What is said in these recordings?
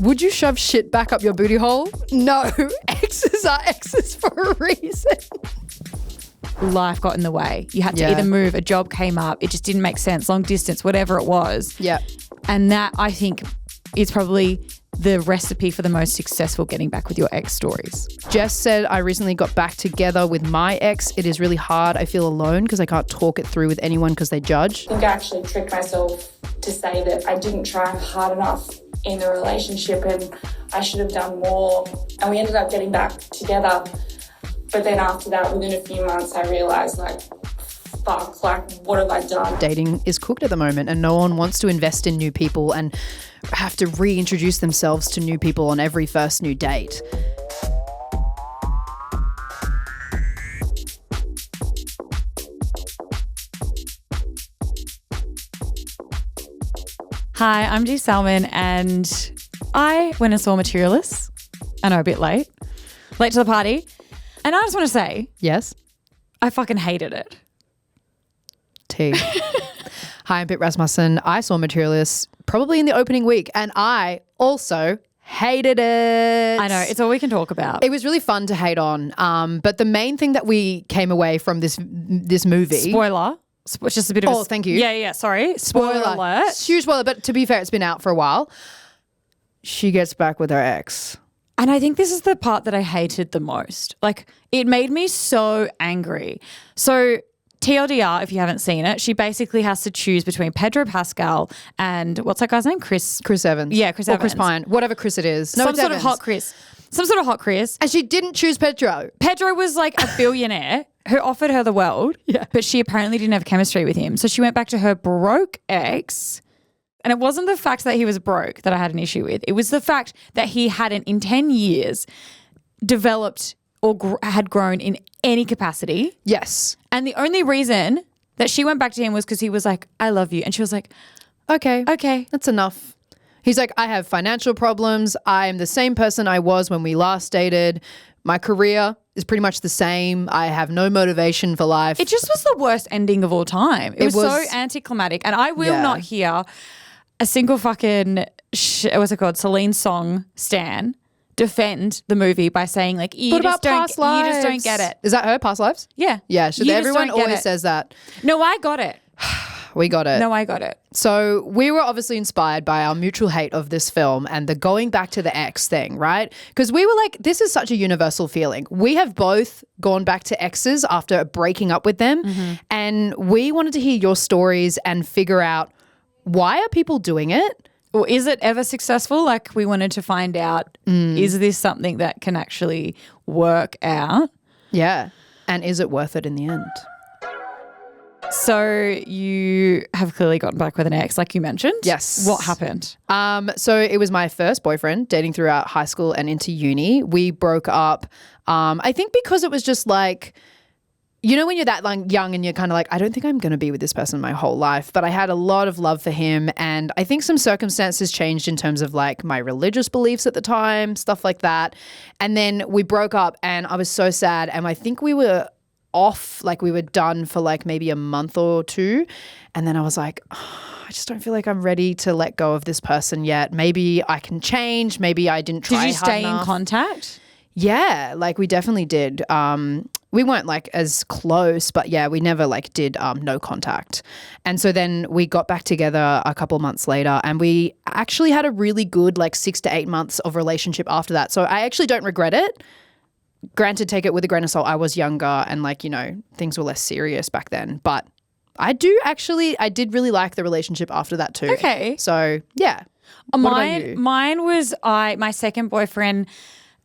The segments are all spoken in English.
Would you shove shit back up your booty hole? No. Exes are exes for a reason. Life got in the way. You had to either move, a job came up, it just didn't make sense, long distance, whatever it was. Yeah. And that, I think, is probably the recipe for the most successful getting back with your ex stories. Jess said, I recently got back together with my ex. It is really hard. I feel alone because I can't talk it through with anyone because they judge. I think I actually tricked myself to say that I didn't try hard enough in the relationship and I should have done more. And we ended up getting back together. But then after that, within a few months, I realised, like, fuck, like, what have I done? Dating is cooked at the moment and no one wants to invest in new people and have to reintroduce themselves to new people on every first new date. Hi, I'm G Salmon and I went and saw Materialists. I know, a bit late to the party. And I just want to say, yes, I fucking hated it. T. Hi, I'm Pip Rasmussen. I saw Materialists probably in the opening week and I also hated it. I know, it's all we can talk about. It was really fun to hate on. But the main thing that we came away from this movie. Spoiler. It's just a bit of Oh, thank you. Yeah, sorry. Spoiler alert. Huge spoiler, but to be fair, it's been out for a while. She gets back with her ex. And I think this is the part that I hated the most. Like, it made me so angry. So TLDR, if you haven't seen it, she basically has to choose between Pedro Pascal and what's that guy's name? Chris Evans. Yeah, Chris or Evans. Chris Pine. Whatever Chris it is. No, Some it's sort Evans. of hot Chris. Some sort of hot Chris. And she didn't choose Pedro. Pedro was like a billionaire who offered her the world, but she apparently didn't have chemistry with him. So she went back to her broke ex. And it wasn't the fact that he was broke that I had an issue with. It was the fact that he hadn't, in 10 years, developed or had grown in any capacity. Yes. And the only reason that she went back to him was because he was like, I love you. And she was like, Okay. okay. That's enough. He's like, I have financial problems. I am the same person I was when we last dated. My career is pretty much the same. I have no motivation for life. It just was the worst ending of all time. It was so anticlimactic. And I will not hear a single fucking, what's it called, Celine Song stan defend the movie by saying like, you just don't get it. Is that her, Past Lives? Yeah. Yeah, everyone always it. says that. No, I got it. We got it. No, I got it. So we were obviously inspired by our mutual hate of this film and the going back to the ex thing, right? Because we were like, this is such a universal feeling. We have both gone back to exes after breaking up with them and we wanted to hear your stories and figure out, why are people doing it? Or is it ever successful? Like, we wanted to find out, is this something that can actually work out? Yeah. And is it worth it in the end? So you have clearly gotten back with an ex, like you mentioned. Yes. What happened? So it was my first boyfriend, dating throughout high school and into uni. We broke up, I think because it was just like, you know when you're that young and you're kind of like, I don't think I'm going to be with this person my whole life. But I had a lot of love for him and I think some circumstances changed in terms of like my religious beliefs at the time, stuff like that. And then we broke up and I was so sad and I think we were off, like we were done for like maybe a month or two. And then I was like, I just don't feel like I'm ready to let go of this person yet. Maybe I can change. Maybe I didn't try hard enough. Did you stay in contact? Yeah, like we definitely did. We weren't like as close, but yeah, we never like did no contact. And so then we got back together a couple of months later and we actually had a really good like 6 to 8 months of relationship after that. So I actually don't regret it. Granted, take it with a grain of salt. I was younger and like, you know, things were less serious back then. But I did really like the relationship after that too. Okay. So yeah. What about you? Mine was my second boyfriend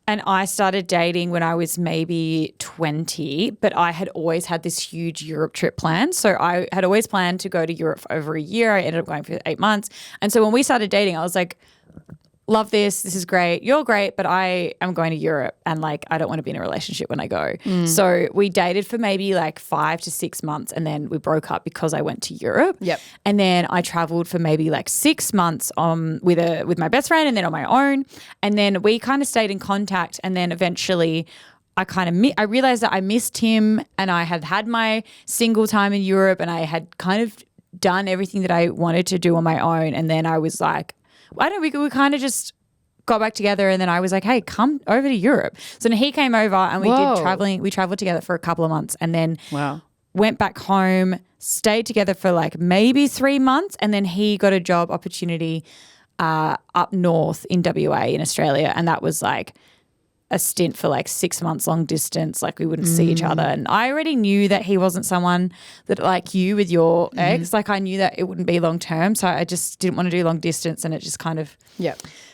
and I started dating when I was maybe 20, but I had always had this huge Europe trip planned. So I had always planned to go to Europe for over a year. I ended up going for 8 months. And so when we started dating, I was like, love this. This is great. You're great, but I am going to Europe and like I don't want to be in a relationship when I go. So we dated for maybe like 5 to 6 months and then we broke up because I went to Europe. Yep. And then I traveled for maybe like 6 months with my best friend and then on my own. And then we kind of stayed in contact and then eventually I realized that I missed him and I had my single time in Europe and I had kind of done everything that I wanted to do on my own. And then I was like, we kind of just got back together, and then I was like, hey, come over to Europe. So then he came over and we did traveling. We traveled together for a couple of months and then went back home, stayed together for like maybe 3 months, and then he got a job opportunity up north in WA in Australia, and that was like a stint for like 6 months long distance, like we wouldn't see each other. And I already knew that he wasn't someone that like you with your ex, like I knew that it wouldn't be long term. So I just didn't want to do long distance, and it just kind of,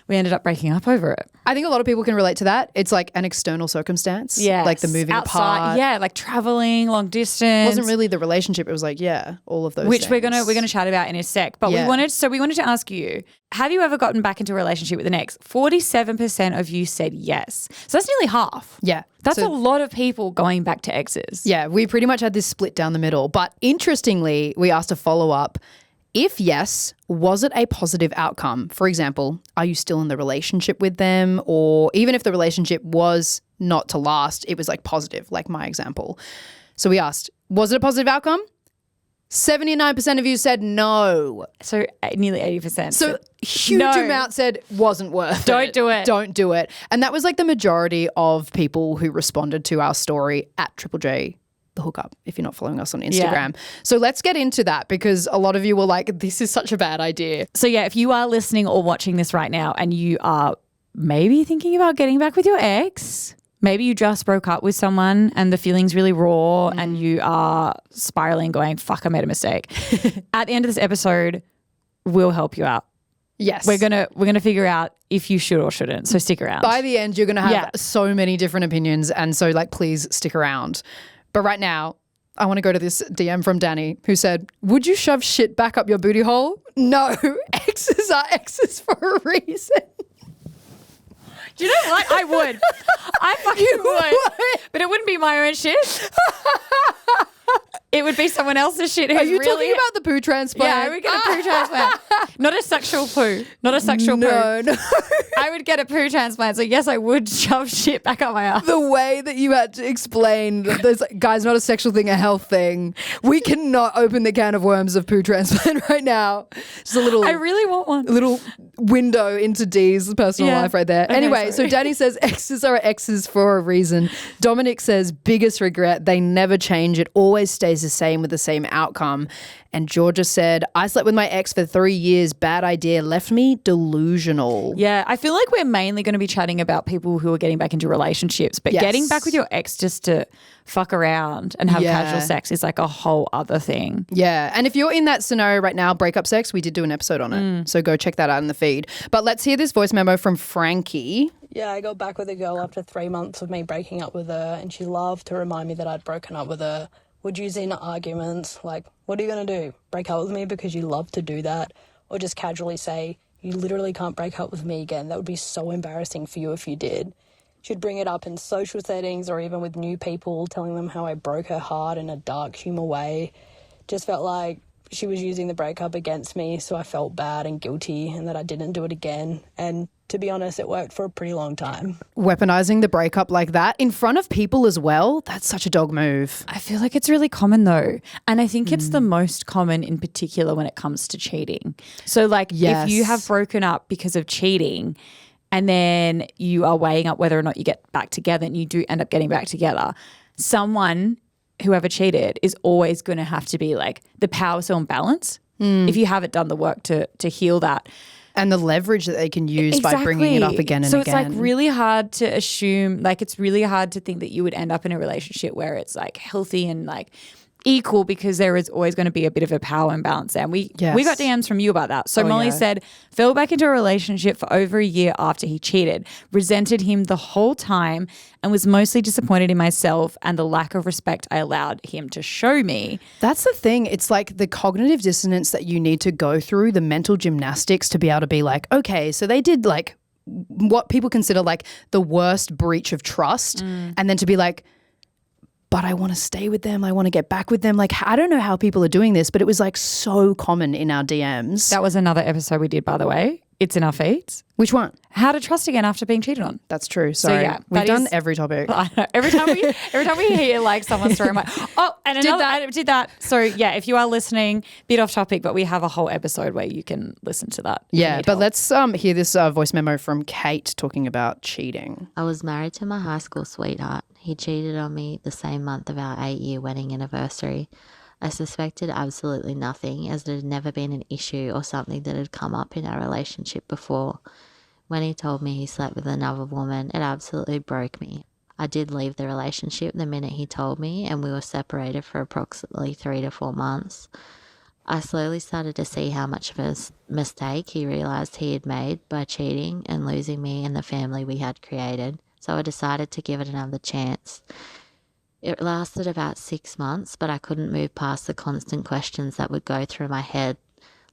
we ended up breaking up over it. I think a lot of people can relate to that. It's like an external circumstance. Yeah. Like the moving apart. Yeah, like traveling, long distance. It wasn't really the relationship. It was like, all of those Which things. we're gonna chat about in a sec. But we wanted to ask you, have you ever gotten back into a relationship with an ex? 47% of you said yes. So that's nearly half. Yeah. That's a lot of people going back to exes. Yeah, we pretty much had this split down the middle. But interestingly, we asked a follow-up. If yes, was it a positive outcome? For example, are you still in the relationship with them? Or even if the relationship was not to last, it was like positive, like my example. So we asked, was it a positive outcome? 79% of you said no. So nearly 80%. So huge amount said wasn't worth it. Don't do it. Don't do it. And that was like the majority of people who responded to our story at Triple J the hookup, if you're not following us on Instagram. Yeah. So let's get into that, because a lot of you were like, this is such a bad idea. So yeah, if you are listening or watching this right now and you are maybe thinking about getting back with your ex, maybe you just broke up with someone and the feeling's really raw and you are spiraling going, fuck, I made a mistake. At the end of this episode, we'll help you out. Yes. We're gonna figure out if you should or shouldn't. So stick around. By the end, you're gonna have so many different opinions, and so like please stick around. But right now, I want to go to this DM from Danny who said, would you shove shit back up your booty hole? No, exes are exes for a reason. Do you know what? I would. I fucking would. But it wouldn't be my own shit. It would be someone else's shit. Are you talking about the poo transplant? Yeah, I would get a poo transplant. Not a sexual poo. Not a sexual poo. No. I would get a poo transplant. So yes, I would shove shit back up my ass. The way that you had to explain that there's, guys, not a sexual thing, a health thing. We cannot open the can of worms of poo transplant right now. Just a little. I really want one. A little window into Dee's personal life right there. Okay, anyway, so Danny says exes are exes for a reason. Dominic says biggest regret, they never change. It always stays the same with the same outcome. And Georgia said, I slept with my ex for 3 years. Bad idea. Left me delusional. Yeah, I feel like we're mainly going to be chatting about people who are getting back into relationships. But getting back with your ex just to fuck around and have casual sex is like a whole other thing. Yeah. And if you're in that scenario right now, breakup sex, we did do an episode on it. So go check that out in the feed. But let's hear this voice memo from Frankie. Yeah, I got back with a girl after 3 months of me breaking up with her, and she loved to remind me that I'd broken up with her. Would use in arguments like, what are you going to do? Break up with me because you love to do that? Or just casually say, you literally can't break up with me again. That would be so embarrassing for you if you did. She'd bring it up in social settings or even with new people, telling them how I broke her heart in a dark humour way. Just felt like she was using the breakup against me, so I felt bad and guilty and that I didn't do it again. And to be honest, it worked for a pretty long time. Weaponizing the breakup like that in front of people as well, that's such a dog move. I feel like it's really common though. And I think it's the most common in particular when it comes to cheating. So like if you have broken up because of cheating and then you are weighing up whether or not you get back together and you do end up getting back together, someone, whoever cheated, is always going to have to be like the power so imbalance if you haven't done the work to heal that. And the leverage that they can use by bringing it up again and so again. So it's like really hard to assume, like it's really hard to think that you would end up in a relationship where it's like healthy and like equal, because there is always going to be a bit of a power imbalance there. And we got DMs from you about that. So Molly said, fell back into a relationship for over a year after he cheated, resented him the whole time and was mostly disappointed in myself and the lack of respect I allowed him to show me. That's the thing. It's like the cognitive dissonance that you need to go through, the mental gymnastics to be able to be like, okay, so they did like what people consider like the worst breach of trust, and then to be like, but I want to stay with them. I want to get back with them. Like, I don't know how people are doing this, but it was like so common in our DMs. That was another episode we did, by the way. It's in our feeds. Which one? How to trust again after being cheated on. That's true. Sorry. yeah, We've that done is- every topic. I know. Every time we hear like someone's story, I'm like, oh, and another I did that. So yeah, if you are listening, bit off topic, but we have a whole episode where you can listen to that. if you Yeah, need but help. let's hear this voice memo from Kate talking about cheating. I was married to my high school sweetheart. He cheated on me the same month of our 8-year wedding anniversary. I suspected absolutely nothing, as it had never been an issue or something that had come up in our relationship before. When he told me he slept with another woman, it absolutely broke me. I did leave the relationship the minute he told me, and we were separated for approximately 3 to 4 months. I slowly started to see how much of a mistake he realised he had made by cheating and losing me and the family we had created, so I decided to give it another chance. It lasted about 6 months, but I couldn't move past the constant questions that would go through my head,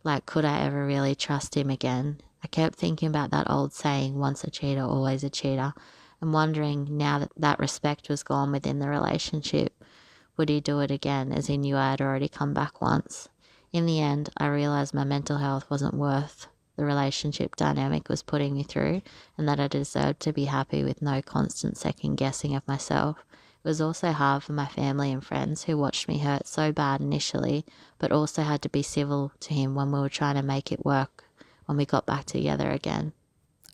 like could I ever really trust him again? I kept thinking about that old saying, once a cheater, always a cheater, and wondering now that that respect was gone within the relationship, would he do it again, as he knew I had already come back once? In the end, I realised my mental health wasn't worth the relationship dynamic was putting me through, and that I deserved to be happy with no constant second guessing of myself. It was also hard for my family and friends, who watched me hurt so bad initially, but also had to be civil to him when we were trying to make it work when we got back together again.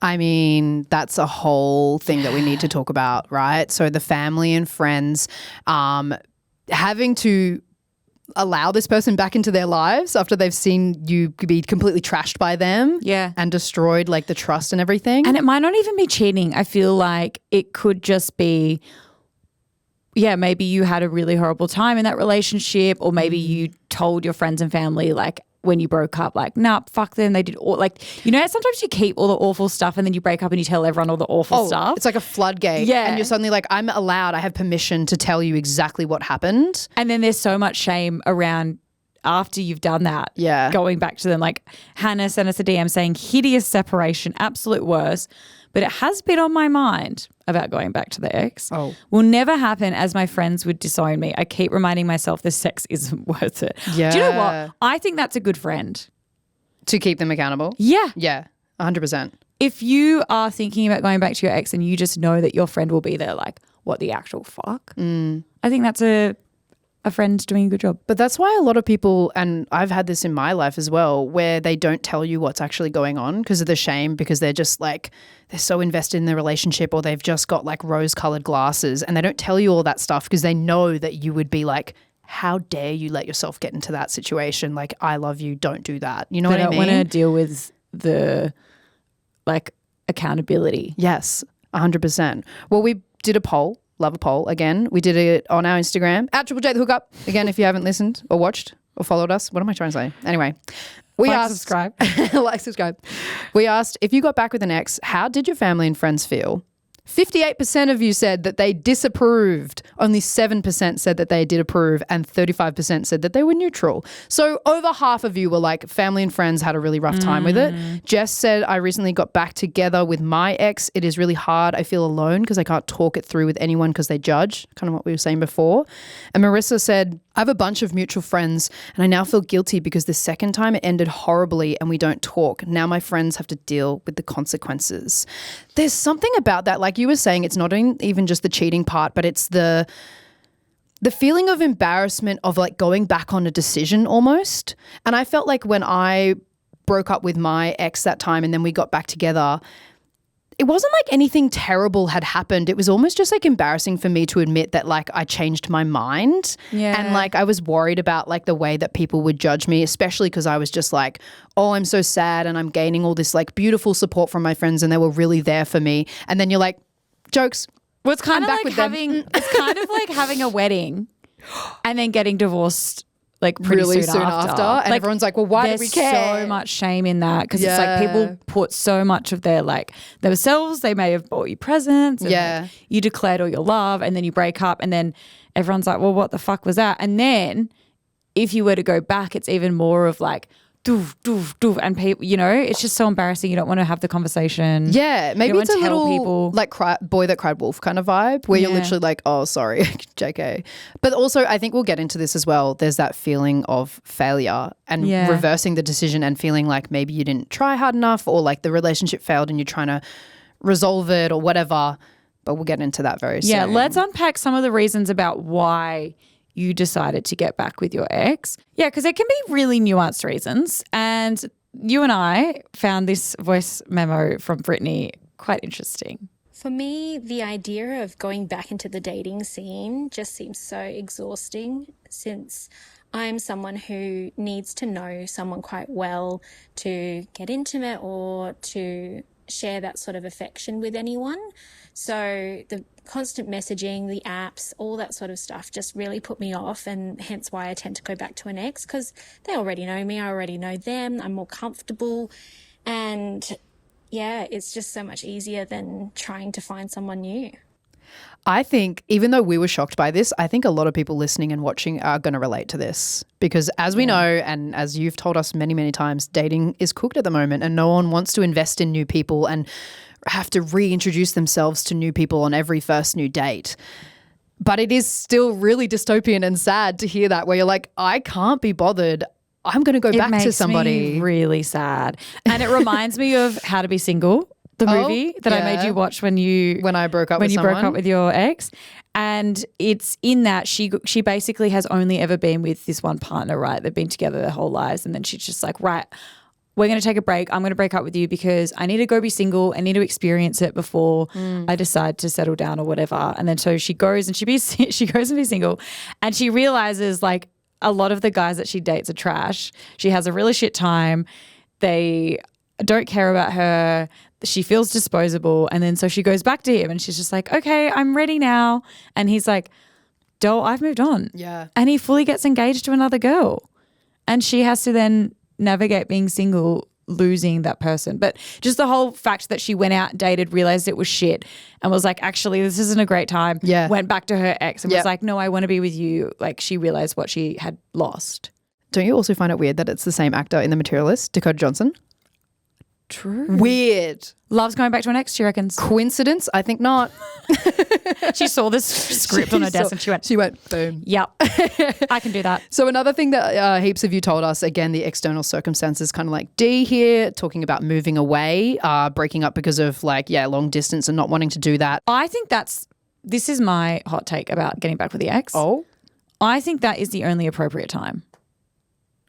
I mean, that's a whole thing that we need to talk about, right? So the family and friends having to allow this person back into their lives after they've seen you be completely trashed by them, and destroyed like the trust and everything. And it might not even be cheating. I feel like it could just be, maybe you had a really horrible time in that relationship, or maybe you told your friends and family like when you broke up, like, nah, fuck them. They did all, like, sometimes you keep all the awful stuff and then you break up and you tell everyone all the awful stuff. It's like a floodgate. Yeah. And you're suddenly like, I have permission to tell you exactly what happened. And then there's so much shame around after you've done that. Yeah. Going back to them. Like Hannah sent us a DM saying hideous separation, absolute worst. But it has been on my mind about going back to the ex. Oh. Will never happen, as my friends would disown me. I keep reminding myself the sex isn't worth it. Yeah. Do you know what? I think that's a good friend. To keep them accountable? Yeah. Yeah, 100%. If you are thinking about going back to your ex and you just know that your friend will be there, like, what the actual fuck? I think that's a friend doing a good job. But that's why a lot of people, and I've had this in my life as well, where they don't tell you what's actually going on because of the shame, because they're just like, they're so invested in the relationship, or they've just got like rose-colored glasses, and they don't tell you all that stuff because they know that you would be like, how dare you let yourself get into that situation? Like, I love you, don't do that. You know what I mean? They don't want to deal with the like accountability. Yes, 100%. Well, we did a poll. Love a poll. Again, we did it on our Instagram, at Triple J the Hookup. Again, if you haven't listened or watched or followed us, what am I trying to say? Anyway, we asked, subscribe. like, subscribe. We asked, if you got back with an ex, how did your family and friends feel? 58% of you said that they disapproved. Only 7% said that they did approve, and 35% said that they were neutral. So over half of you were like, family and friends had a really rough time with it. Jess said, I recently got back together with my ex. It is really hard. I feel alone because I can't talk it through with anyone because they judge, kind of what we were saying before. And Marissa said, I have a bunch of mutual friends and I now feel guilty because the second time it ended horribly and we don't talk. Now my friends have to deal with the consequences. There's something about that, like you were saying, it's not even just the cheating part, but it's the feeling of embarrassment of like going back on a decision almost. And I felt like when I broke up with my ex that time and then we got back together, it wasn't like anything terrible had happened. It was almost just like embarrassing for me to admit that like I changed my mind. Yeah. And like I was worried about like the way that people would judge me, especially because I was just like, oh, I'm so sad and I'm gaining all this like beautiful support from my friends and they were really there for me. And then you're like, jokes. Well, it's kind of back like with them. it's kind of like having a wedding and then getting divorced like pretty really soon after. And Like, everyone's like, well, why did we care? There's so much shame in that because it's like people put so much of their like themselves. They may have bought you presents. And like, you declared all your love and then you break up and then everyone's like, well, what the fuck was that? And then if you were to go back, it's even more of like, doof, doof, doof. And people, you know, it's just so embarrassing. You don't want to have the conversation. Yeah, maybe don't it's a wanna tell little people. like boy that cried wolf kind of vibe where you're Yeah. literally like, oh, sorry, JK. But also, I think we'll get into this as well. There's that feeling of failure and Yeah. reversing the decision and feeling like maybe you didn't try hard enough or like the relationship failed and you're trying to resolve it or whatever. But we'll get into that very soon. Yeah, let's unpack some of the reasons about why you decided to get back with your ex. Yeah, because it can be really nuanced reasons. And you and I found this voice memo from Brittany quite interesting. For me, the idea of going back into the dating scene just seems so exhausting since I'm someone who needs to know someone quite well to get intimate or to share that sort of affection with anyone. So the constant messaging, the apps, all that sort of stuff just really put me off, and hence why I tend to go back to an ex, because they already know me, I already know them, I'm more comfortable, and yeah, it's just so much easier than trying to find someone new. I think even though we were shocked by this, I think a lot of people listening and watching are going to relate to this because as we know and as you've told us many, many times, dating is cooked at the moment and no one wants to invest in new people and have to reintroduce themselves to new people on every first new date. But it is still really dystopian and sad to hear that where you're like, I can't be bothered. I'm going to go back to somebody. It makes me really sad. And it reminds me of How to Be Single, the movie that I made you watch when I broke up with someone. broke up with your ex. And it's in that she basically has only ever been with this one partner, right? They've been together their whole lives. And then she's just like, right, we're going to take a break. I'm going to break up with you because I need to go be single. I need to experience it before I decide to settle down or whatever. And then so she goes and she goes and be single, and she realizes like a lot of the guys that she dates are trash. She has a really shit time. They don't care about her. She feels disposable. And then so she goes back to him and she's just like, okay, I'm ready now. And he's like, doll, I've moved on. Yeah. And he fully gets engaged to another girl. And she has to then navigate being single, losing that person. But just the whole fact that she went out, dated, realized it was shit and was like, actually, this isn't a great time. Yeah. Went back to her ex and was like, no, I want to be with you. Like she realized what she had lost. Don't you also find it weird that it's the same actor in The Materialist, Dakota Johnson? True. Weird. Loves going back to an ex, she reckons. Coincidence? I think not. She saw this script on her desk and she went, boom. yep, I can do that. So another thing that heaps of you told us, again, the external circumstances, kind of like D here, talking about moving away, breaking up because of like, long distance and not wanting to do that. I think this is my hot take about getting back with the ex. Oh? I think that is the only appropriate time.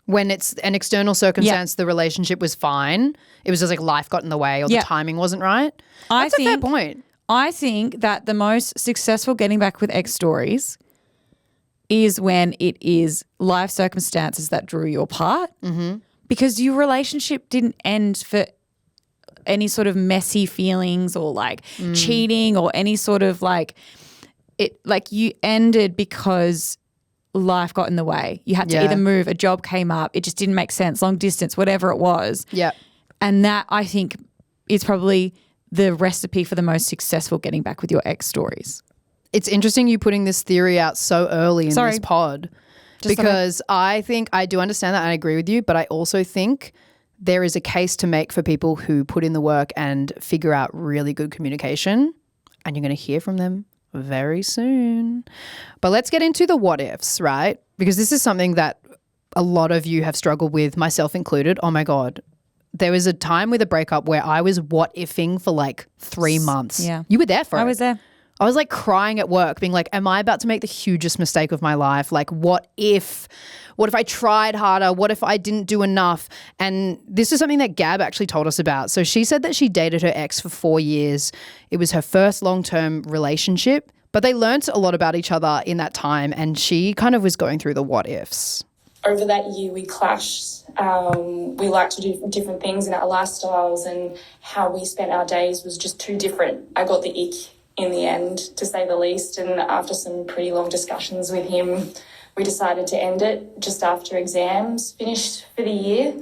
When it's an external circumstance, the relationship was fine. It was just like life got in the way or the timing wasn't right. That's a fair point. I think that the most successful getting back with ex stories is when it is life circumstances that drew you apart because your relationship didn't end for any sort of messy feelings or like cheating or any sort of like it, like you ended because life got in the way. You had to either move, a job came up, it just didn't make sense, long distance, whatever it was. Yeah. And that I think is probably the recipe for the most successful getting back with your ex stories. It's interesting you putting this theory out so early in this pod because I think I do understand that and I agree with you, but I also think there is a case to make for people who put in the work and figure out really good communication, and you're going to hear from them very soon. But let's get into the what ifs, right? Because this is something that a lot of you have struggled with, myself included. Oh my God. There was a time with a breakup where I was what ifing for like 3 months. Yeah. You were there for it. I was there. I was like crying at work being like, am I about to make the hugest mistake of my life? Like what if I tried harder? What if I didn't do enough? And this is something that Gab actually told us about. So she said that she dated her ex for 4 years. It was her first long-term relationship, but they learnt a lot about each other in that time, and she kind of was going through the what ifs. Over that year we clashed. We liked to do different things in our lifestyles, and how we spent our days was just too different. I got the ick in the end, to say the least, and after some pretty long discussions with him, we decided to end it just after exams finished for the year.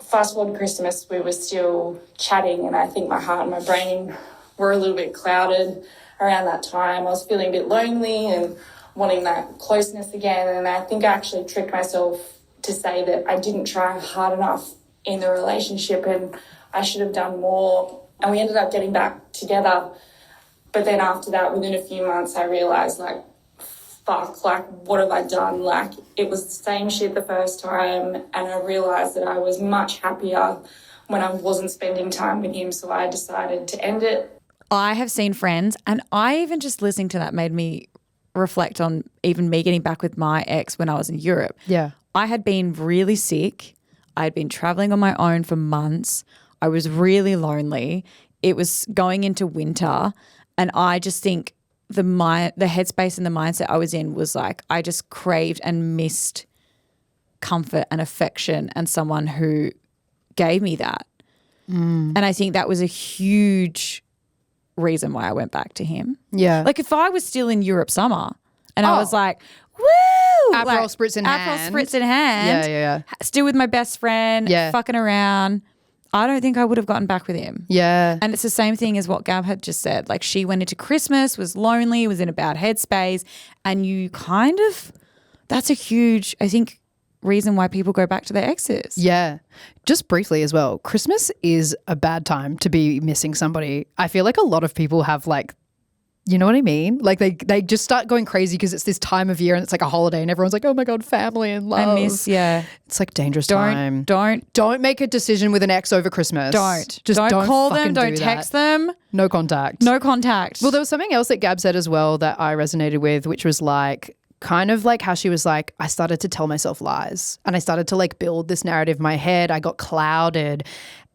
Fast forward to Christmas, we were still chatting, and I think my heart and my brain were a little bit clouded around that time. I was feeling a bit lonely and wanting that closeness again, and I think I actually tricked myself to say that I didn't try hard enough in the relationship and I should have done more. And we ended up getting back together. But then after that, within a few months, I realised, like, fuck, like, what have I done? Like, it was the same shit the first time, and I realised that I was much happier when I wasn't spending time with him, so I decided to end it. I have seen friends, and I even just listening to that made me reflect on even me getting back with my ex when I was in Europe. Yeah. I had been really sick. I had been traveling on my own for months. I was really lonely. It was going into winter, and I just think the headspace and the mindset I was in was like I just craved and missed comfort and affection and someone who gave me that. And I think that was a huge reason why I went back to him. Yeah. Like if I was still in Europe summer and I was like, woo! Aperol like, spritz in Aperol hand. spritz in hand. Yeah. Still with my best friend, Yeah. fucking around. I don't think I would have gotten back with him. Yeah. And it's the same thing as what Gab had just said. Like she went into Christmas, was lonely, was in a bad headspace, and you kind of, that's a huge, I think, reason why people go back to their exes. Yeah. Just briefly as well, Christmas is a bad time to be missing somebody. I feel like a lot of people have like, you know what I mean? Like they just start going crazy because it's this time of year and it's like a holiday and everyone's like, oh my God, family and love. I miss, yeah. It's like dangerous time. Don't make a decision with an ex over Christmas. Just don't call them, fucking don't do text that. them. No contact. No contact. Well, there was something else that Gab said as well that I resonated with, which was like, kind of like how she was like, I started to tell myself lies and I started to like build this narrative in my head. I got clouded.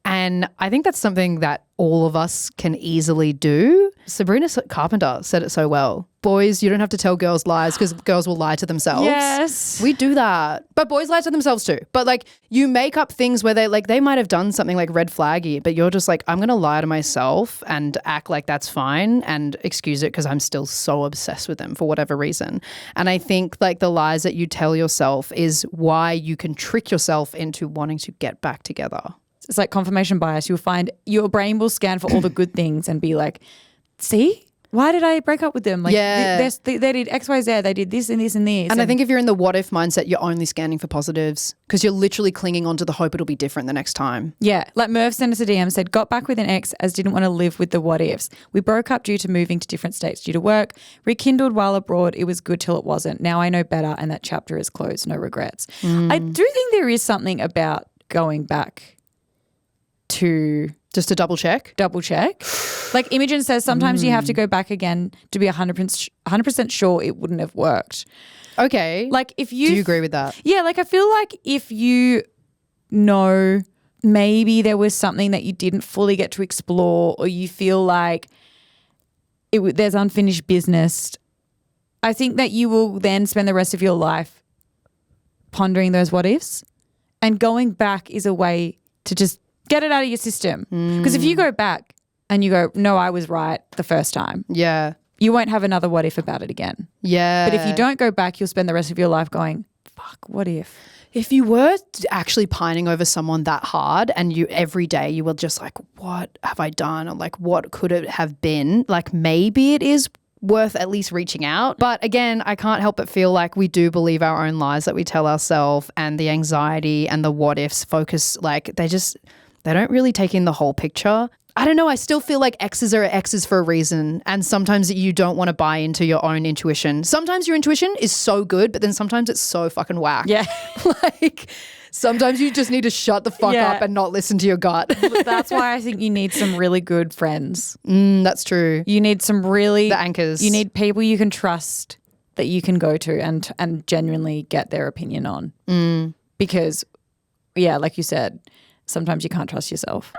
And I think that's something that all of us can easily do. Sabrina Carpenter said it so well. Boys, you don't have to tell girls lies because girls will lie to themselves. Yes. We do that. But boys lie to themselves too. But like you make up things where they might have done something like red flaggy, but you're just like, I'm going to lie to myself and act like that's fine and excuse it because I'm still so obsessed with them for whatever reason. And I think like the lies that you tell yourself is why you can trick yourself into wanting to get back together. It's like confirmation bias. You'll find your brain will scan for all the good things and be like, see, why did I break up with them? Like, Yeah. they did X, Y, Z. They did this and this and this. And I think if you're in the what if mindset, you're only scanning for positives because you're literally clinging on to the hope it'll be different the next time. yeah, like Merv sent us a DM, said, got back with an ex as didn't want to live with the what ifs. We broke up due to moving to different states due to work. Rekindled while abroad. It was good till it wasn't. Now I know better and that chapter is closed. No regrets. I do think there is something about going back to Just to double check. Like Imogen says, sometimes you have to go back again to be 100% sure it wouldn't have worked. Okay. Like if you do you agree with that? Yeah, like I feel like if you know maybe there was something that you didn't fully get to explore or you feel like there's unfinished business, I think that you will then spend the rest of your life pondering those what ifs, and going back is a way to just get it out of your system. Because if you go back and you go, no, I was right the first time, Yeah. you won't have another what if about it again. Yeah. But if you don't go back, you'll spend the rest of your life going, fuck, what if? If you were actually pining over someone that hard and you every day you were just like, what have I done? Or like, what could it have been? Like maybe it is worth at least reaching out. But again, I can't help but feel like we do believe our own lies that we tell ourselves, and the anxiety and the what ifs focus, like they don't really take in the whole picture. I don't know. I still feel like exes are exes for a reason. And sometimes you don't want to buy into your own intuition. Sometimes your intuition is so good, but then sometimes it's so fucking whack. Yeah. Like sometimes you just need to shut the fuck Yeah. up and not listen to your gut. That's why I think you need some really good friends. That's true. You need some really The anchors. You need people you can trust that you can go to and genuinely get their opinion on. Because, yeah, like you said, sometimes you can't trust yourself.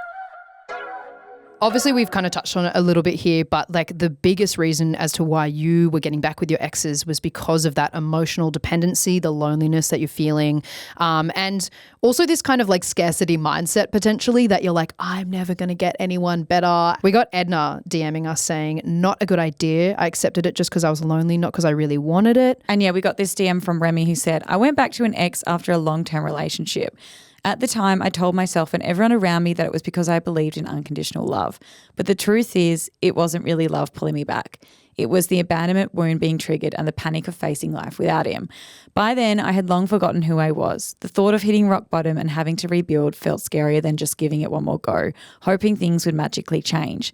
Obviously, we've kind of touched on it a little bit here, but like the biggest reason as to why you were getting back with your exes was because of that emotional dependency, the loneliness that you're feeling, and also this kind of like scarcity mindset potentially that you're like, I'm never going to get anyone better. We got Edna DMing us saying, not a good idea. I accepted it just because I was lonely, not because I really wanted it. And yeah, we got this DM from Remy who said, I went back to an ex after a long-term relationship. At the time, I told myself and everyone around me that it was because I believed in unconditional love. But the truth is, it wasn't really love pulling me back. It was the abandonment wound being triggered and the panic of facing life without him. By then, I had long forgotten who I was. The thought of hitting rock bottom and having to rebuild felt scarier than just giving it one more go, hoping things would magically change.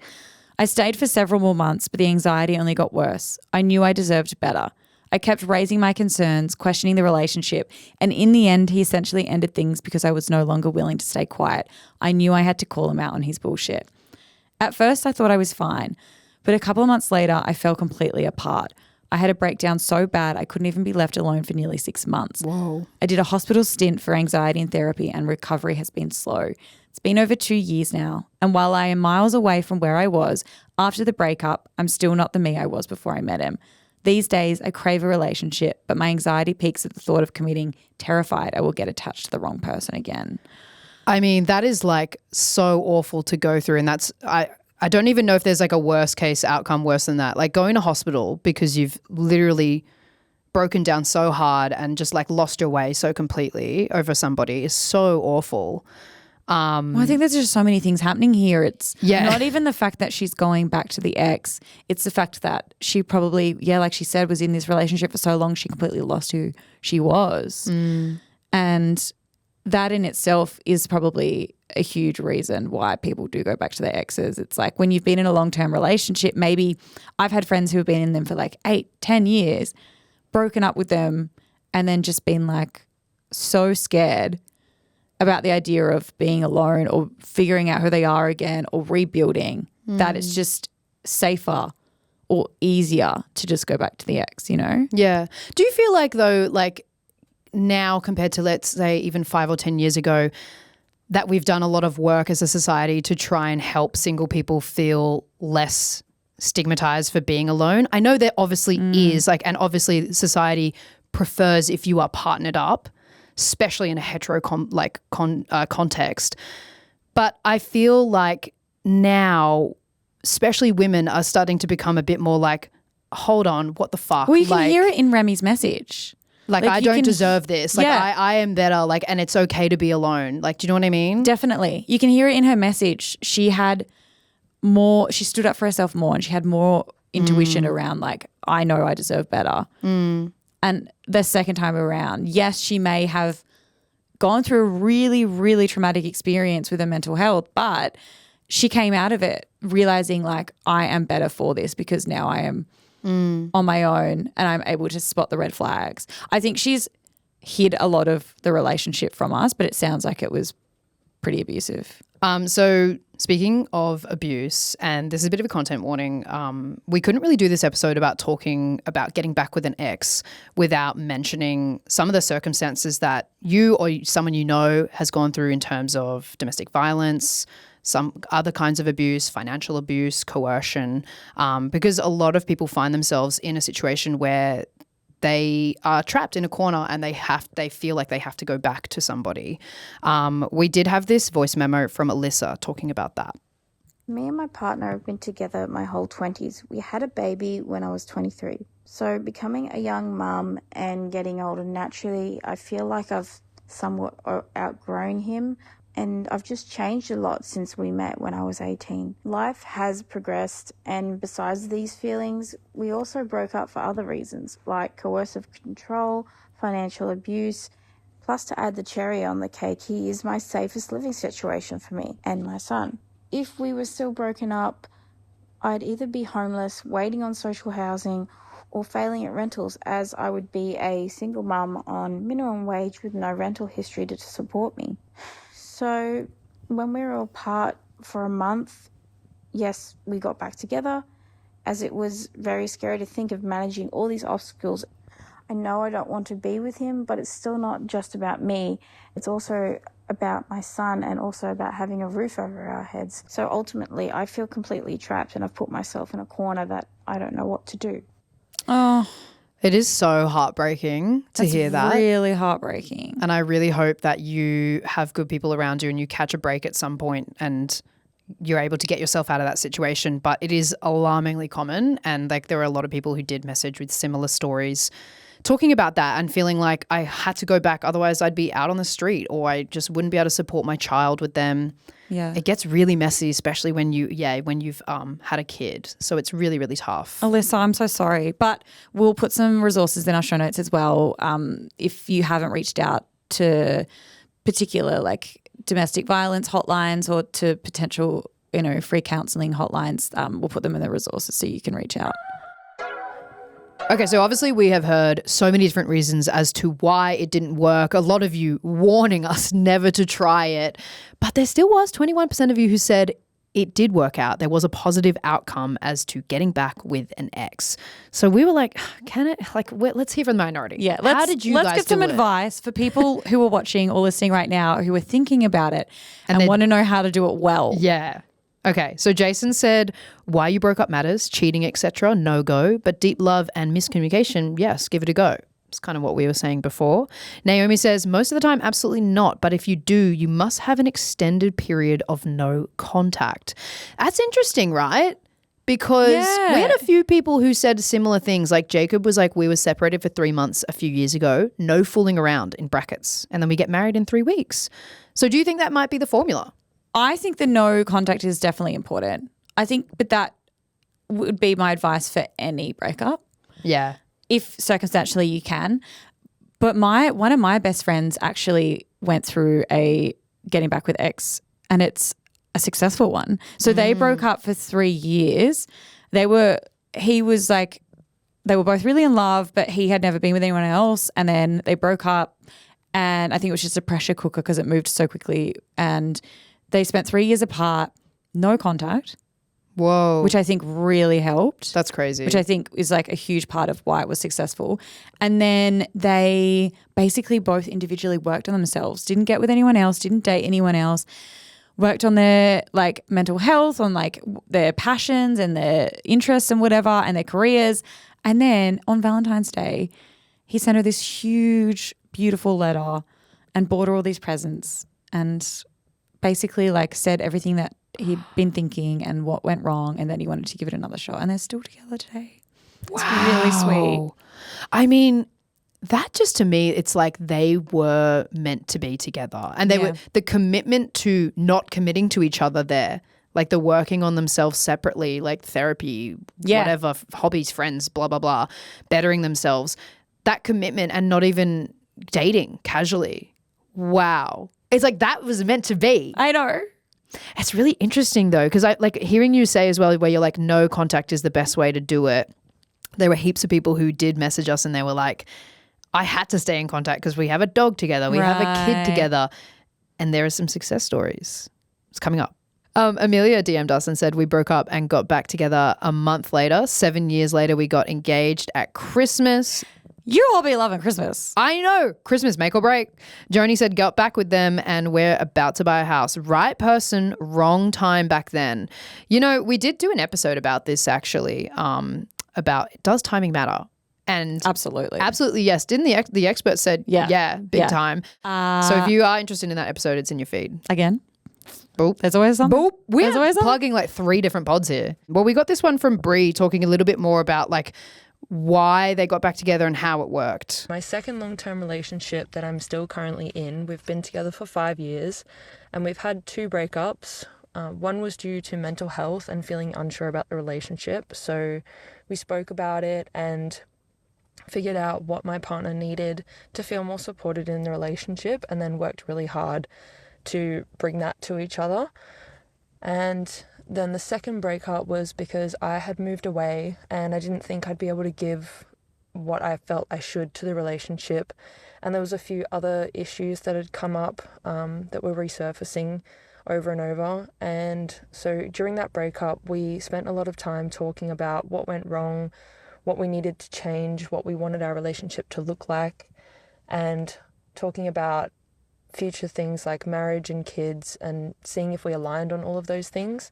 I stayed for several more months, but the anxiety only got worse. I knew I deserved better. I kept raising my concerns, questioning the relationship, and in the end, he essentially ended things because I was no longer willing to stay quiet. I knew I had to call him out on his bullshit. At first, I thought I was fine, but a couple of months later, I fell completely apart. I had a breakdown so bad I couldn't even be left alone for nearly 6 months. Whoa. I did a hospital stint for anxiety and therapy, and recovery has been slow. It's been over 2 years now, and while I am miles away from where I was after the breakup, I'm still not the me I was before I met him. These days, I crave a relationship, but my anxiety peaks at the thought of committing, terrified I will get attached to the wrong person again. I mean, that is like so awful to go through. And that's, I don't even know if there's like a worst case outcome worse than that. Like going to hospital because you've literally broken down so hard and just like lost your way so completely over somebody is so awful. Well, I think there's just so many things happening here. It's Yeah. not even the fact that she's going back to the ex. It's the fact that she probably, like she said, was in this relationship for so long she completely lost who she was. And that in itself is probably a huge reason why people do go back to their exes. It's like when you've been in a long-term relationship, maybe I've had friends who have been in them for like 8-10 years, broken up with them and then just been like so scared about the idea of being alone or figuring out who they are again or rebuilding, that it's just safer or easier to just go back to the ex, you know? Yeah. Do you feel like though, like now compared to let's say even 5 or 10 years ago, that we've done a lot of work as a society to try and help single people feel less stigmatized for being alone? I know there obviously is like, and obviously society prefers if you are partnered up, especially in a hetero context. But I feel like now, especially women are starting to become a bit more like, hold on, what the fuck? Well, you can hear it in Remy's message. Like I don't deserve this. Like I am better. Like, and it's okay to be alone. Like, do you know what I mean? Definitely. You can hear it in her message. She had more, she stood up for herself more and she had more intuition around like, I know I deserve better. And the second time around, yes, she may have gone through a really, really traumatic experience with her mental health, but she came out of it realizing like I am better for this because now I am on my own and I'm able to spot the red flags. I think she's hid a lot of the relationship from us, but it sounds like it was pretty abusive. So speaking of abuse, and this is a bit of a content warning, we couldn't really do this episode about talking about getting back with an ex without mentioning some of the circumstances that you or someone you know has gone through in terms of domestic violence, some other kinds of abuse, financial abuse, coercion, because a lot of people find themselves in a situation where they are trapped in a corner and they feel like they have to go back to somebody. We did have this voice memo from Alyssa talking about that. Me and my partner have been together my whole 20s. We had a baby when I was 23. So becoming a young mum and getting older, naturally, I feel like I've somewhat outgrown him. And I've just changed a lot since we met when I was 18. Life has progressed, and besides these feelings, we also broke up for other reasons, like coercive control, financial abuse. Plus, to add the cherry on the cake, he is my safest living situation for me and my son. If we were still broken up, I'd either be homeless, waiting on social housing, or failing at rentals, as I would be a single mum on minimum wage with no rental history to support me. So when we were apart for a month, yes, we got back together, as it was very scary to think of managing all these obstacles. I know I don't want to be with him, but it's still not just about me. It's also about my son and also about having a roof over our heads. So ultimately, I feel completely trapped and I've put myself in a corner that I don't know what to do. Oh, It is so heartbreaking to hear that. Really heartbreaking. And I really hope that you have good people around you and you catch a break at some point and you're able to get yourself out of that situation. But it is alarmingly common, and like there are a lot of people who did message with similar stories talking about that and feeling like I had to go back, otherwise I'd be out on the street or I just wouldn't be able to support my child with them. Yeah. it gets really messy, especially when you've had a kid. So it's really, really tough. Alyssa, I'm so sorry, but we'll put some resources in our show notes as well. If you haven't reached out to particular like domestic violence hotlines or to potential, free counselling hotlines, we'll put them in the resources so you can reach out. Okay, so obviously we have heard so many different reasons as to why it didn't work. A lot of you warning us never to try it. But there still was 21% of you who said it did work out. There was a positive outcome as to getting back with an ex. So we were like, let's hear from the minority. Yeah, how did you let's guys get some do it? advice for people who are watching or listening right now who are thinking about it and want to know how to do it well. Yeah. Okay, so Jason said, why you broke up matters, cheating, etc., no go, but deep love and miscommunication, yes, give it a go. It's kind of what we were saying before. Naomi says, most of the time, absolutely not, but if you do, you must have an extended period of no contact. That's interesting, right? Because we had a few people who said similar things. Like Jacob was like, we were separated for 3 months a few years ago, no fooling around in brackets, and then we get married in 3 weeks. So do you think that might be the formula? I think the no contact is definitely important. But that would be my advice for any breakup. Yeah. If circumstantially you can. But one of my best friends actually went through a getting back with ex, and it's a successful one. So they broke up for 3 years. They were both really in love, but he had never been with anyone else, and then they broke up, and I think it was just a pressure cooker because it moved so quickly, and they spent 3 years apart, no contact. Whoa. Which I think really helped. That's crazy. Which I think is like a huge part of why it was successful. And then they basically both individually worked on themselves, didn't get with anyone else, didn't date anyone else, worked on their like mental health, on like their passions and their interests and whatever and their careers. And then on Valentine's Day, he sent her this huge, beautiful letter and bought her all these presents and basically like said everything that he'd been thinking and what went wrong, and then he wanted to give it another shot, and they're still together today. It's really sweet. I mean, that just to me, it's like they were meant to be together, and they were the commitment to not committing to each other there, like the working on themselves separately, like therapy, whatever, hobbies, friends, blah, blah, blah, bettering themselves, that commitment and not even dating casually. Wow. It's like that was meant to be. I know. It's really interesting though, because I like hearing you say as well where you're like no contact is the best way to do it. There were heaps of people who did message us and they were like, I had to stay in contact because we have a dog together, we have a kid together, and there are some success stories. It's coming up. Amelia DM'd us and said we broke up and got back together a month later. 7 years later, we got engaged at Christmas. You all be loving Christmas. I know. Christmas, make or break. Joni said, got back with them and we're about to buy a house. Right person, wrong time back then. You know, we did do an episode about this actually, about does timing matter? And absolutely, yes. Didn't the expert said, big time. So if you are interested in that episode, it's in your feed. Again. Boop. There's always something. Boop. We're plugging like 3 different pods here. Well, we got this one from Bree talking a little bit more about like why they got back together and how it worked. My second long-term relationship that I'm still currently in, we've been together for 5 years and we've had 2 breakups. One was due to mental health and feeling unsure about the relationship. So we spoke about it and figured out what my partner needed to feel more supported in the relationship, and then worked really hard to bring that to each other. And then the second breakup was because I had moved away and I didn't think I'd be able to give what I felt I should to the relationship. And there was a few other issues that had come up that were resurfacing over and over. And so during that breakup, we spent a lot of time talking about what went wrong, what we needed to change, what we wanted our relationship to look like, and talking about future things like marriage and kids and seeing if we aligned on all of those things.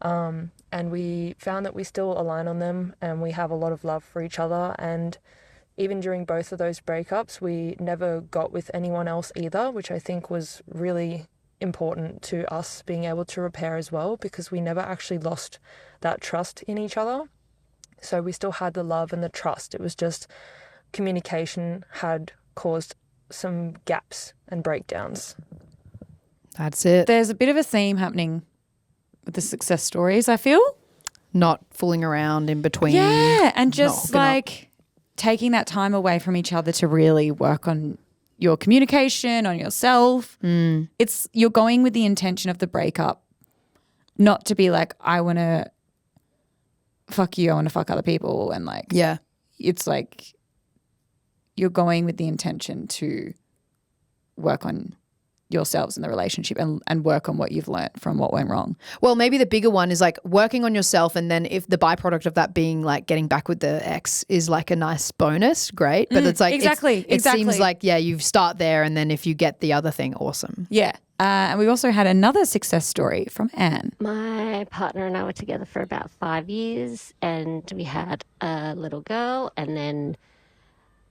And we found that we still align on them and we have a lot of love for each other. And even during both of those breakups, we never got with anyone else either, which I think was really important to us being able to repair as well, because we never actually lost that trust in each other. So we still had the love and the trust. It was just communication had caused some gaps and breakdowns. That's it. There's a bit of a theme happening with the success stories, I feel. Not fooling around in between. Yeah, and just not hooking up. like taking that time away from each other to really work on your communication, on yourself. It's you're going with the intention of the breakup, not to be like, I want to fuck you, I want to fuck other people. And like, Yeah. it's like you're going with the intention to work on yourselves in the relationship and work on what you've learned from what went wrong. Well, maybe the bigger one is like working on yourself, and then if the byproduct of that being like getting back with the ex is like a nice bonus, great. But it's like it seems like, yeah, you start there, and then if you get the other thing, awesome. Yeah. And we also had another success story from Anne. My partner and I were together for about 5 years, and we had a little girl, and then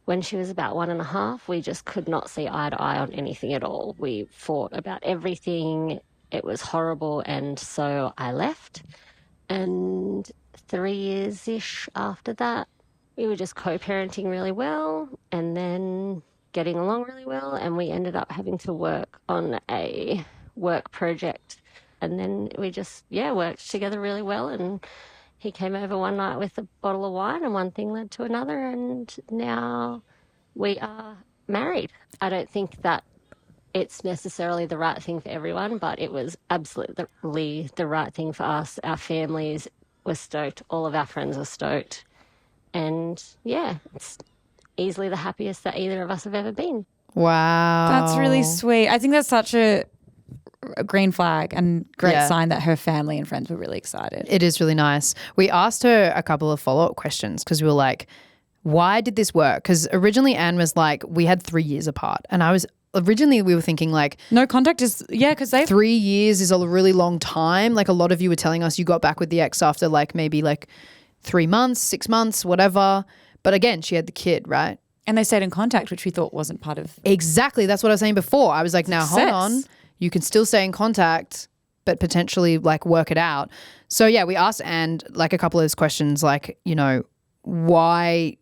when she was about 1.5, we just could not see eye to eye on anything at all. We fought about everything. It was horrible, and so I left. And 3 years-ish after that, we were just co-parenting really well and then getting along really well, and we ended up having to work on a work project. And then we just, worked together really well, and he came over one night with a bottle of wine, and one thing led to another, and now we are married. I don't think that it's necessarily the right thing for everyone, but it was absolutely the right thing for us. Our families were stoked. All of our friends were stoked. And, it's easily the happiest that either of us have ever been. Wow. That's really sweet. I think that's such a green flag and great sign that her family and friends were really excited. It is really nice. We asked her a couple of follow-up questions because we were like, why did this work? Because originally Anne was like, we had 3 years apart. And we were thinking like, no contact is, because 3 years is a really long time. Like a lot of you were telling us you got back with the ex after like maybe like 3 months, 6 months, whatever. But again, she had the kid, right? And they stayed in contact, which we thought wasn't part of. Exactly. That's what I was saying before. I was like, now hold on. You can still stay in contact, but potentially like work it out. So yeah, we asked Anne like a couple of those questions like, why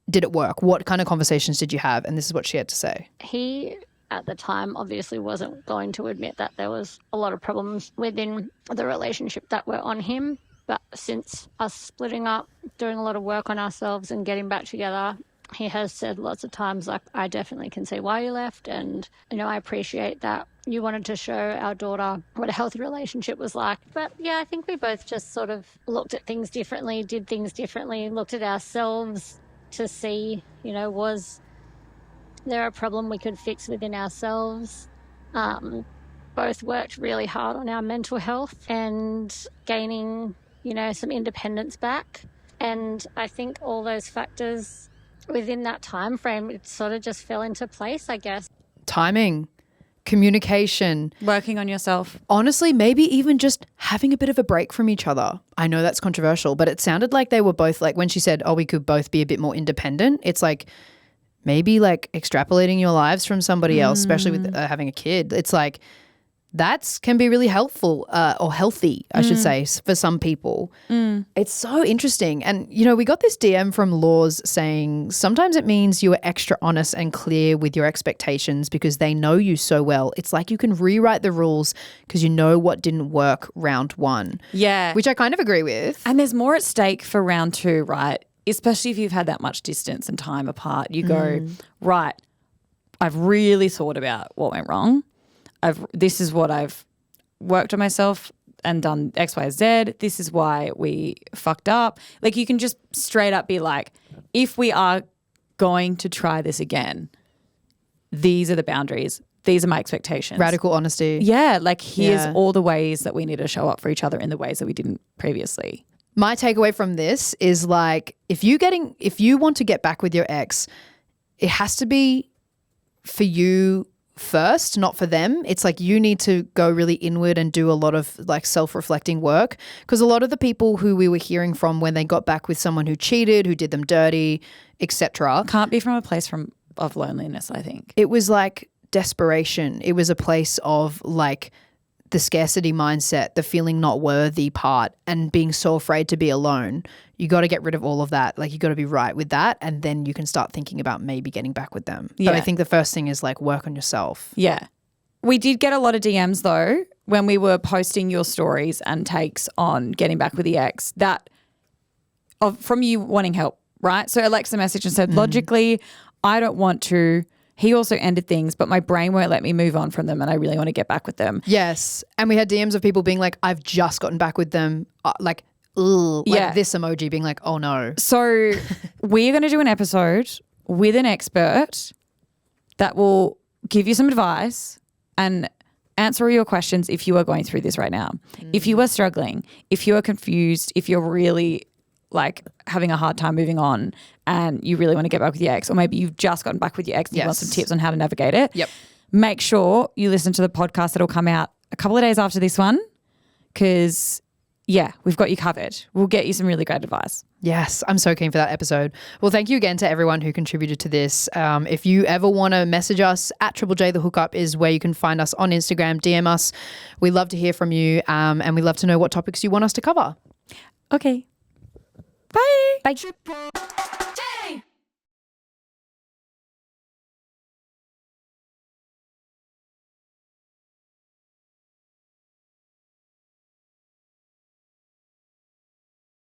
did it work? What kind of conversations did you have? And this is what she had to say. He, at the time, obviously wasn't going to admit that there was a lot of problems within the relationship that were on him. But since us splitting up, doing a lot of work on ourselves and getting back together, he has said lots of times, like, I definitely can see why you left. And, I appreciate that you wanted to show our daughter what a healthy relationship was like. But, I think we both just sort of looked at things differently, did things differently, looked at ourselves to see, was there a problem we could fix within ourselves. Both worked really hard on our mental health and gaining, some independence back. And I think all those factors within that time frame, it sort of just fell into place, I guess. Timing, communication. Working on yourself. Honestly, maybe even just having a bit of a break from each other. I know that's controversial, but it sounded like they were both like, when she said, we could both be a bit more independent, it's like maybe like extrapolating your lives from somebody else, especially with having a kid. It's like that can be really helpful or healthy, I should say, for some people. It's so interesting. And, we got this DM from Laws saying sometimes it means you are extra honest and clear with your expectations because they know you so well. It's like you can rewrite the rules because you know what didn't work round one. Yeah. Which I kind of agree with. And there's more at stake for round two, right? Especially if you've had that much distance and time apart. You go, right, I've really thought about what went wrong. This is what I've worked on myself and done X, Y, Z. This is why we fucked up. Like you can just straight up be like, if we are going to try this again, these are the boundaries. These are my expectations. Radical honesty. Yeah, like here's all the ways that we need to show up for each other in the ways that we didn't previously. My takeaway from this is like if you want to get back with your ex, it has to be for you first, not for them. It's like you need to go really inward and do a lot of like self-reflecting work because a lot of the people who we were hearing from when they got back with someone who cheated, who did them dirty, etc. Can't be from a place of loneliness, I think. It was like desperation. It was a place of like the scarcity mindset, the feeling not worthy part and being so afraid to be alone. You got to get rid of all of that. Like you got to be right with that and then you can start thinking about maybe getting back with them. Yeah. But I think the first thing is like work on yourself. Yeah. we did get a lot of DMs though when we were posting your stories and takes on getting back with the ex from you wanting help, right? So Alexa messaged and said, logically, I don't want to. He also ended things, but my brain won't let me move on from them and I really want to get back with them. Yes. And we had DMs of people being like, I've just gotten back with them. Like this emoji being like, oh no. So we're going to do an episode with an expert that will give you some advice and answer all your questions if you are going through this right now. If you are struggling, if you are confused, if you're really like having a hard time moving on and you really want to get back with your ex, or maybe you've just gotten back with your ex and you want some tips on how to navigate it. Yep. Make sure you listen to the podcast that'll come out a couple of days after this one because, we've got you covered. We'll get you some really great advice. Yes, I'm so keen for that episode. Well, thank you again to everyone who contributed to this. If you ever want to message us, at Triple J The Hookup is where you can find us on Instagram. DM us. We love to hear from you and we love to know what topics you want us to cover. Okay. Bye. Bye.